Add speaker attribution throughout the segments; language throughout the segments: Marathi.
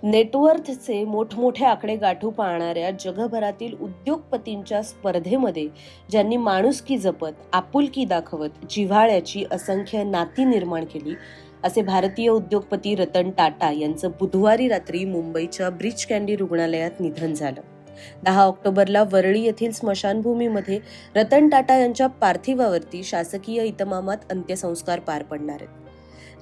Speaker 1: नेटवर्थचे मोठमोठे आकडे गाठू पाहणाऱ्या जगभरातील उद्योगपतींच्या स्पर्धेमध्ये ज्यांनी माणुसकी जपत, आपुलकी दाखवत, जिव्हाळ्याची असंख्य नाती निर्माण केली, असे भारतीय उद्योगपती रतन टाटा यांचं बुधवारी रात्री मुंबईच्या ब्रीच कँडी रुग्णालयात निधन झालं. 10 ऑक्टोबरला वरळी येथील स्मशानभूमीमध्ये रतन टाटा यांच्या पार्थिवावरती शासकीय इतमामात अंत्यसंस्कार पार पडणार आहेत.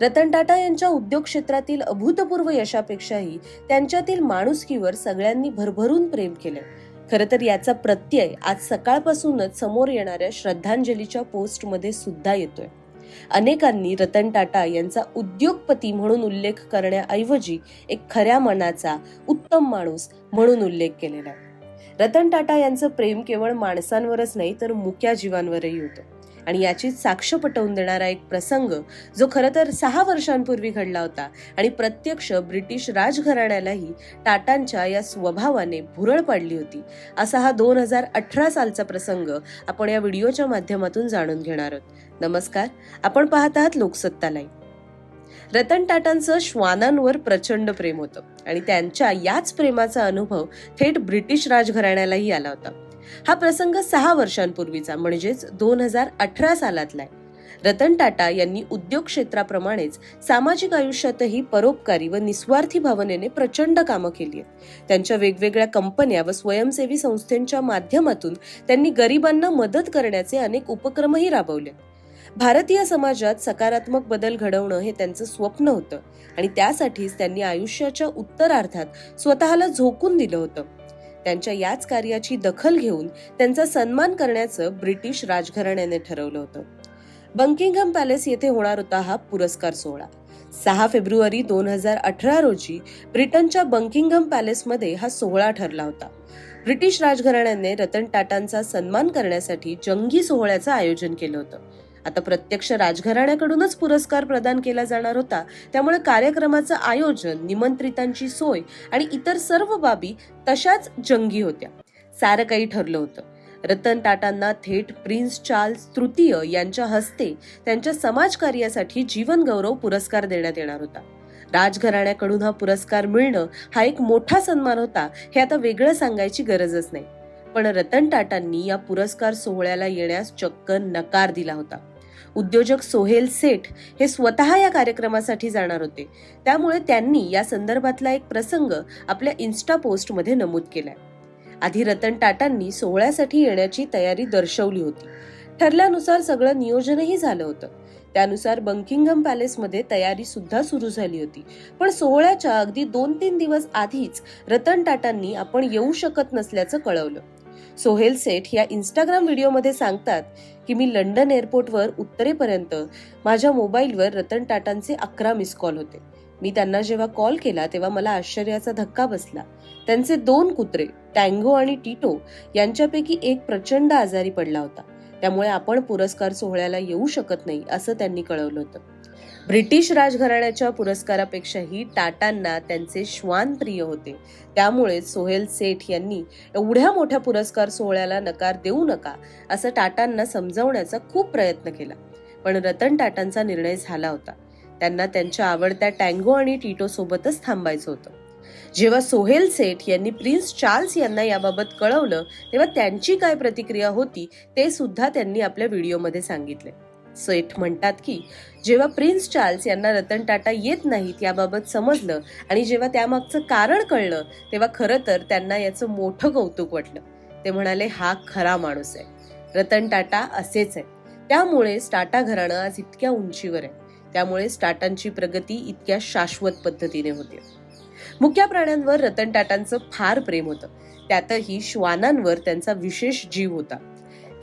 Speaker 1: रतन टाटा यांच्या उद्योग क्षेत्रातील अभूतपूर्व यशापेक्षाही त्यांच्यातील माणुसकीवर सगळ्यांनी भरभरून प्रेम केलं. खरं तर याचा प्रत्यय आज सकाळपासूनच समोर येणाऱ्या श्रद्धांजलीच्या पोस्टमध्ये सुद्धा येतोय. अनेकांनी रतन टाटा यांचा उद्योगपती म्हणून उल्लेख करण्याऐवजी एक खऱ्या मनाचा उत्तम माणूस म्हणून उल्लेख केलेला आहे. रतन टाटा यांचं प्रेम केवळ माणसांवरच नाही तर मुक्या जीवांवरही होतं. आणि याची साक्ष पटवून देणारा एक प्रसंग जो खरं तर 6 वर्षांपूर्वी घडला होता आणि प्रत्यक्ष ब्रिटिश राजघराण्यालाही टाटांच्या या स्वभावाने भुरळ पाडली होती, असा हा 2018 सालचा प्रसंग आपण या व्हिडिओच्या माध्यमातून जाणून घेणार आहोत. नमस्कार, आपण पाहत आहात लोकसत्ता लाईव्ह. रतन टाटांचं श्वानांवर प्रचंड प्रेम होतं आणि त्यांच्या याच प्रेमाचा अनुभव थेट ब्रिटिश राजघराण्यालाही आला होता. हा प्रसंग 6 वर्षांपूर्वीचा म्हणजेच 2018 सालातला आहे. रतन टाटा यांनी उद्योग क्षेत्राप्रमाणेच सामाजिक आयुष्यातही परोपकारी व निस्वार्थी भावनेने प्रचंड कामं केली आहेत. त्यांच्या वेगवेगळ्या कंपन्या व स्वयंसेवी संस्थांच्या माध्यमातून त्यांनी गरिबांना मदत करण्याचे अनेक उपक्रमही राबवले. भारतीय समाजात सकारात्मक बदल घडवणं हे त्यांचं स्वप्न होतं आणि त्यासाठीच त्यांनी आयुष्याच्या उत्तरार्धात स्वतःला झोकून दिलं होतं. त्यांच्या याच कार्याची दखल घेऊन त्यांचा सन्मान करण्याचं ब्रिटिश राजघराण्याने ठरवलं होतं. बकिंगहॅम पॅलेस येथे होणार होता हा पुरस्कार सोहळा. 6 फेब्रुवारी 2018 रोजी ब्रिटनच्या बकिंगहॅम पॅलेसमध्ये हा सोहळा ठरला होता. ब्रिटिश राजघराण्याने रतन टाटांचा सन्मान करण्यासाठी जंगी सोहळ्याचं आयोजन केलं होतं. आता प्रत्यक्ष राजघराण्याकडूनच पुरस्कार प्रदान केला जाणार होता, त्यामुळे कार्यक्रमाचं आयोजन, निमंत्रितांची सोय आणि इतर सर्व बाबी तशाच जंगी होत्या. सारं काही ठरलं होतं. रतन टाटांना थेट प्रिन्स चार्ल्स तृतीय यांच्या हस्ते त्यांच्या समाजकार्यासाठी जीवन गौरव पुरस्कार देण्यात येणार होता. राजघराण्याकडून हा पुरस्कार मिळणं हा एक मोठा सन्मान होता, हे आता वेगळं सांगायची गरजच नाही. पण रतन टाटांनी या पुरस्कार सोहळ्याला येण्यास चक्क नकार दिला होता. उद्योजक सोहेल सेठ हे स्वतः या कार्यक्रमासाठी जाणार होते, त्यामुळे त्यांनी या संदर्भातला एक प्रसंग आपल्या इन्स्टा पोस्टमध्ये नमूद केलाय. आधी रतन टाटांनी सोहळ्यासाठी येण्याची तयारी दर्शवली होती. ठरल्यानुसार सगळं नियोजनही झालं होतं. त्यानुसार बकिंगहॅम पॅलेसमध्ये तयारी सुद्धा सुरू झाली होती. पण सोहळ्याच्या अगदी 2-3 दिवस आधीच रतन टाटांनी आपण येऊ शकत नसल्याचं कळवलं. सोहेल सेठ या इंस्टाग्राम व्हिडिओमध्ये सांगतात की मी लंडन एअरपोर्टवर उत्तरेपर्यंत माझ्या मोबाईलवर रतन टाटांचे 11 मिस कॉल होते. मी त्यांना जेव्हा कॉल केला तेव्हा मला आश्चर्याचा धक्का बसला. त्यांचे 2 कुत्रे टँगो आणि टिटो यांच्यापैकी एक प्रचंड आजारी पडला होता, त्यामुळे आपण पुरस्कार सोहळ्याला येऊ शकत नाही असं त्यांनी कळवलं होतं. ब्रिटिश राजघराण्याच्या पुरस्कारापेक्षाही टाटांना त्यांचे श्वान प्रिय होते, त्यामुळे सोहेल सेठ यांनी एवढ्या मोठ्या पुरस्कार सोहळ्याला नकार देऊ नका असं टाटांना समजावण्याचा खूप प्रयत्न केला. पण रतन टाटांचा निर्णय झाला होता. त्यांना त्यांच्या आवडत्या टँगो आणि टिटो सोबतच थांबायचं होतं. जेव्हा सोहेल सेठ यांनी प्रिन्स चार्ल्स यांना याबाबत कळवलं तेव्हा त्यांची काय प्रतिक्रिया होती ते सुद्धा त्यांनी आपल्या व्हिडिओमध्ये सांगितले. सेठ म्हणतात की जेव्हा प्रिन्स चार्ल्स यांना रतन टाटा येत नाहीत याबाबत समजलं आणि जेव्हा त्यामागचं कारण कळलं तेव्हा खरं तर त्यांना याचं मोठं कौतुक वाटलं. ते म्हणाले, हा खरा माणूस आहे. रतन टाटा असेच आहे. त्यामुळेच टाटा घराणं आज इतक्या उंचीवर आहे. त्यामुळेच टाटांची प्रगती इतक्या शाश्वत पद्धतीने होते. मुक्या प्राण्यांवर रतन टाटांचं फार प्रेम होतं. त्यातही श्वानांवर त्यांचा विशेष जीव होता.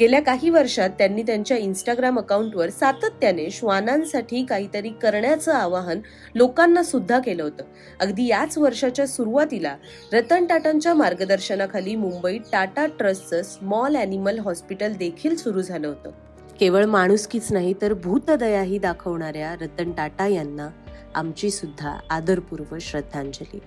Speaker 1: गेल्या काही वर्षात त्यांनी त्यांच्या इंस्टाग्राम अकाउंटवर सातत्याने श्वानांसाठी काहीतरी करण्याचं आवाहन लोकांना सुद्धा केलं होतं. अगदी याच वर्षाच्या सुरुवातीला रतन टाटांच्या मार्गदर्शनाखाली मुंबईत टाटा ट्रस्टचं स्मॉल ॲनिमल हॉस्पिटल देखील सुरू झालं होतं. केवळ माणुसकीच नाही तर भूतदयाही दाखवणाऱ्या रतन टाटा यांना आमची सुद्धा आदरपूर्वक श्रद्धांजली.